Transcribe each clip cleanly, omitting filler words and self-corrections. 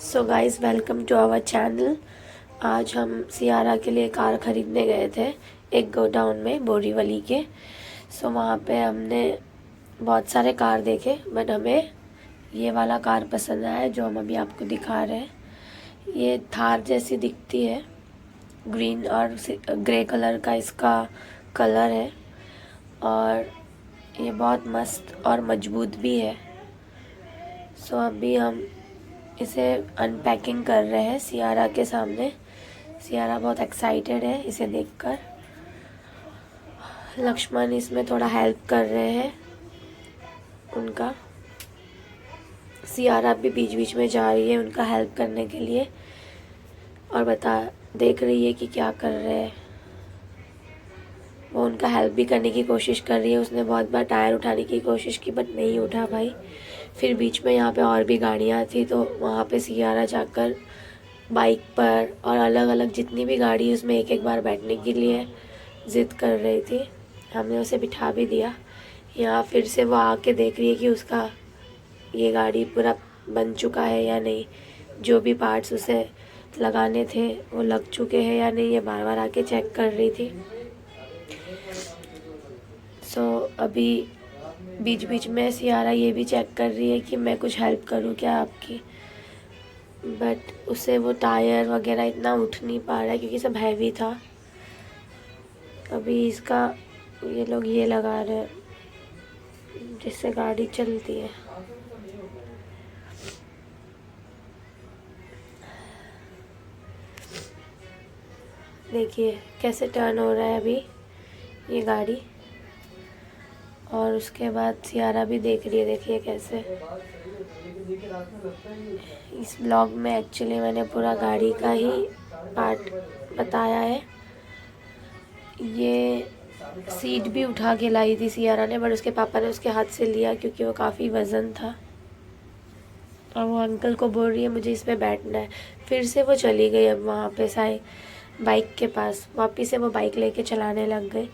So guys, welcome to our channel. आज हम Sierra के लिए कार ख़रीदने गए थे एक गोडाउन में बोरीवली के। वहाँ पे हमने बहुत सारे कार देखे, बट हमें ये वाला कार पसंद आया जो हम अभी आपको दिखा रहे हैं। ये थार जैसी दिखती है, ग्रीन और ग्रे कलर का इसका कलर है और ये बहुत मस्त और मजबूत भी है। अभी हम इसे अनपैकिंग कर रहे हैं सियारा के सामने। सियारा बहुत एक्साइटेड है इसे देखकर। लक्ष्मण इसमें थोड़ा हेल्प कर रहे हैं उनका। सियारा भी बीच बीच में जा रही है उनका हेल्प करने के लिए और देख रही है कि क्या कर रहे हैं वो। उनका हेल्प भी करने की कोशिश कर रही है। उसने बहुत बार टायर उठाने की कोशिश की बट नहीं उठा भाई। फिर बीच में यहाँ पे और भी गाड़ियाँ थी तो वहाँ पे सियारा जाकर बाइक पर और अलग अलग जितनी भी गाड़ी उसमें एक एक बार बैठने के लिए ज़िद कर रही थी। हमने उसे बिठा भी दिया। यहाँ फिर से वो आके देख रही है कि उसका ये गाड़ी पूरा बन चुका है या नहीं, जो भी पार्ट्स उसे लगाने थे वो लग चुके हैं या नहीं, ये बार बार आके चेक कर रही थी। अभी बीच बीच में सियारा ये भी चेक कर रही है कि मैं कुछ हेल्प करूं क्या आपकी, बट उसे वो टायर वगैरह इतना उठ नहीं पा रहा है क्योंकि सब हैवी था। अभी इसका ये लोग ये लगा रहे हैं जिससे गाड़ी चलती है। देखिए कैसे टर्न हो रहा है अभी ये गाड़ी। और उसके बाद सियारा भी देख रही है, देखिए कैसे। इस ब्लॉग में एक्चुअली मैंने पूरा गाड़ी का ही पार्ट बताया है। ये सीट भी उठा के लाई थी सियारा ने, बट उसके पापा ने उसके हाथ से लिया क्योंकि वो काफ़ी वज़न था। और वो अंकल को बोल रही है मुझे इस पर बैठना है। फिर से वो चली गई अब वहाँ पे बाइक के पास। वापिस से वो बाइक लेके चलाने लग गई।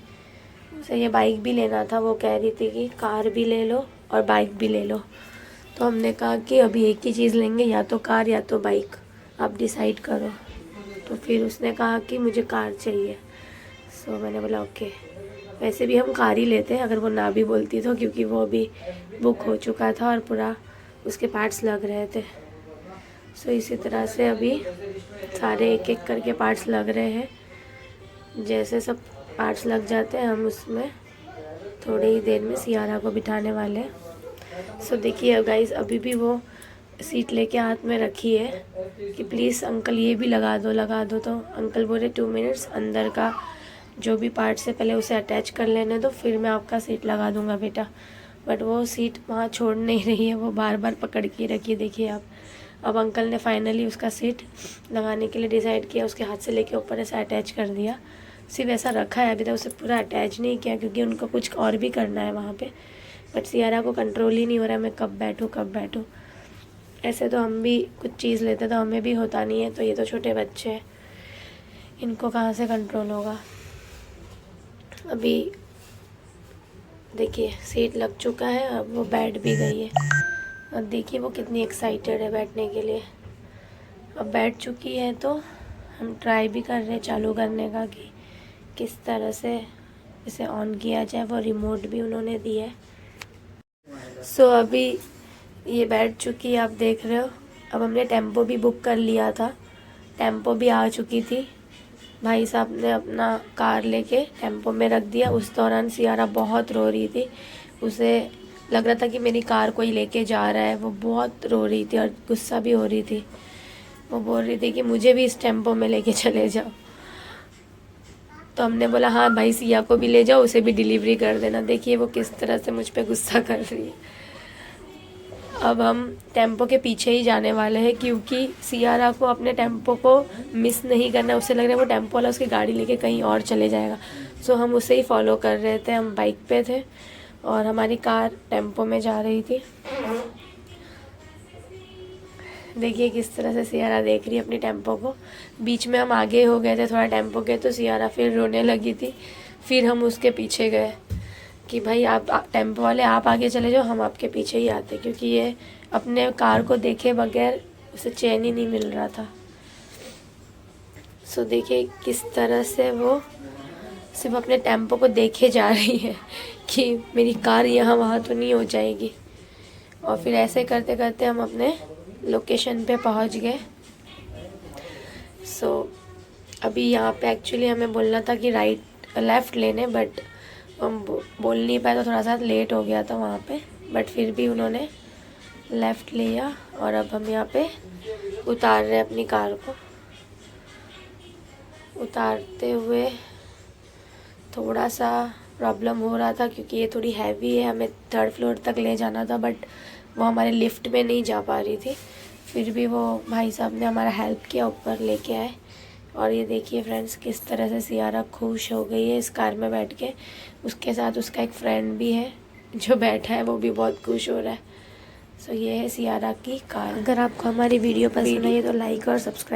उसे ये बाइक भी लेना था। वो कह रही थी कि कार भी ले लो और बाइक भी ले लो। तो हमने कहा कि अभी एक ही चीज़ लेंगे, या तो कार या तो बाइक, आप डिसाइड करो। तो फिर उसने कहा कि मुझे कार चाहिए। मैंने बोला ओके। वैसे भी हम कार ही लेते हैं अगर वो ना भी बोलती तो, क्योंकि वो अभी बुक हो चुका था और पूरा उसके पार्ट्स लग रहे थे। इसी तरह से अभी सारे एक एक करके पार्ट्स लग रहे हैं। जैसे सब पार्ट्स लग जाते हैं हम उसमें थोड़ी ही देर में सियारा को बिठाने वाले हैं। देखिए गाइस, अभी भी वो सीट लेके हाथ में रखी है कि प्लीज़ अंकल ये भी लगा दो। तो अंकल बोले 2 मिनट्स, अंदर का जो भी पार्ट्स है पहले उसे अटैच कर लेने दो, फिर मैं आपका सीट लगा दूंगा बेटा। बट वो सीट वहाँ छोड़ नहीं रही है, वो बार बार पकड़ के रखी। देखिए आप, अब अंकल ने फाइनली उसका सीट लगाने के लिए डिसाइड किया। उसके हाथ से लेके ऊपर ऐसा अटैच कर दिया। सिर्फ ऐसा रखा है, अभी तक उसे पूरा अटैच नहीं किया क्योंकि उनको कुछ और भी करना है वहाँ पे। बट सियारा को कंट्रोल ही नहीं हो रहा है मैं कब बैठूँ। ऐसे तो हम भी कुछ चीज़ लेते तो हमें भी होता नहीं है, तो ये तो छोटे बच्चे हैं, इनको कहाँ से कंट्रोल होगा। अभी देखिए सीट लग चुका है, अब वो बैठ भी गई है। अब देखिए वो कितनी एक्साइटेड है बैठने के लिए। अब बैठ चुकी है तो हम ट्राई भी कर रहे हैं चालू करने का कि किस तरह से इसे ऑन किया जाए। वो रिमोट भी उन्होंने दिया है। अभी ये बैठ चुकी है, आप देख रहे हो। अब हमने टेम्पो भी बुक कर लिया था, टेम्पो भी आ चुकी थी। भाई साहब ने अपना कार लेके टेम्पो में रख दिया। उस दौरान सियारा बहुत रो रही थी। उसे लग रहा था कि मेरी कार कोई लेके जा रहा है। वो बहुत रो रही थी और गुस्सा भी हो रही थी। वो बोल रही थी कि मुझे भी इस टेम्पो में लेके चले जाओ। तो हमने बोला हाँ भाई, सिया को भी ले जाओ, उसे भी डिलीवरी कर देना। देखिए वो किस तरह से मुझ पे गुस्सा कर रही है। अब हम टेम्पो के पीछे ही जाने वाले हैं क्योंकि सियारा को अपने टेम्पो को मिस नहीं करना। उसे लग रहा है वो टेम्पो वाला उसकी गाड़ी लेके कहीं और चले जाएगा। हम उसे ही फॉलो कर रहे थे। हम बाइक पे थे और हमारी कार टेम्पो में जा रही थी। देखिए किस तरह से सियारा देख रही है अपनी टेम्पो को। बीच में हम आगे हो गए थे थोड़ा टेम्पो के, तो सियारा फिर रोने लगी थी। फिर हम उसके पीछे गए कि भाई आप टेम्पो वाले आप आगे चले जाओ, हम आपके पीछे ही आते, क्योंकि ये अपने कार को देखे बगैर उसे चैन ही नहीं मिल रहा था। सो देखिए किस तरह से वो सिर्फ अपने टेम्पो को देखे जा रही है कि मेरी कार यहाँ वहाँ तो नहीं हो जाएगी। और फिर ऐसे करते करते हम अपने लोकेशन पे पहुँच गए। सो अभी यहाँ पे एक्चुअली हमें बोलना था कि लेफ़्ट लेने, बट हम बोल नहीं पाए तो थोड़ा सा लेट हो गया था वहाँ पे। बट फिर भी उन्होंने लेफ़्ट लिया और अब हम यहाँ पे उतार रहे अपनी कार को। उतारते हुए थोड़ा सा प्रॉब्लम हो रहा था क्योंकि ये थोड़ी हैवी है, हमें 3rd फ्लोर तक ले जाना था, बट वो हमारे लिफ्ट में नहीं जा पा रही थी। फिर भी वो भाई साहब ने हमारा हेल्प किया, ऊपर लेके आए। और ये देखिए फ्रेंड्स किस तरह से सियारा खुश हो गई है इस कार में बैठ के। उसके साथ उसका एक फ्रेंड भी है जो बैठा है, वो भी बहुत खुश हो रहा है। सो ये है सियारा की कार। अगर आपको हमारी वीडियो पसंद आई तो लाइक और सब्सक्राइब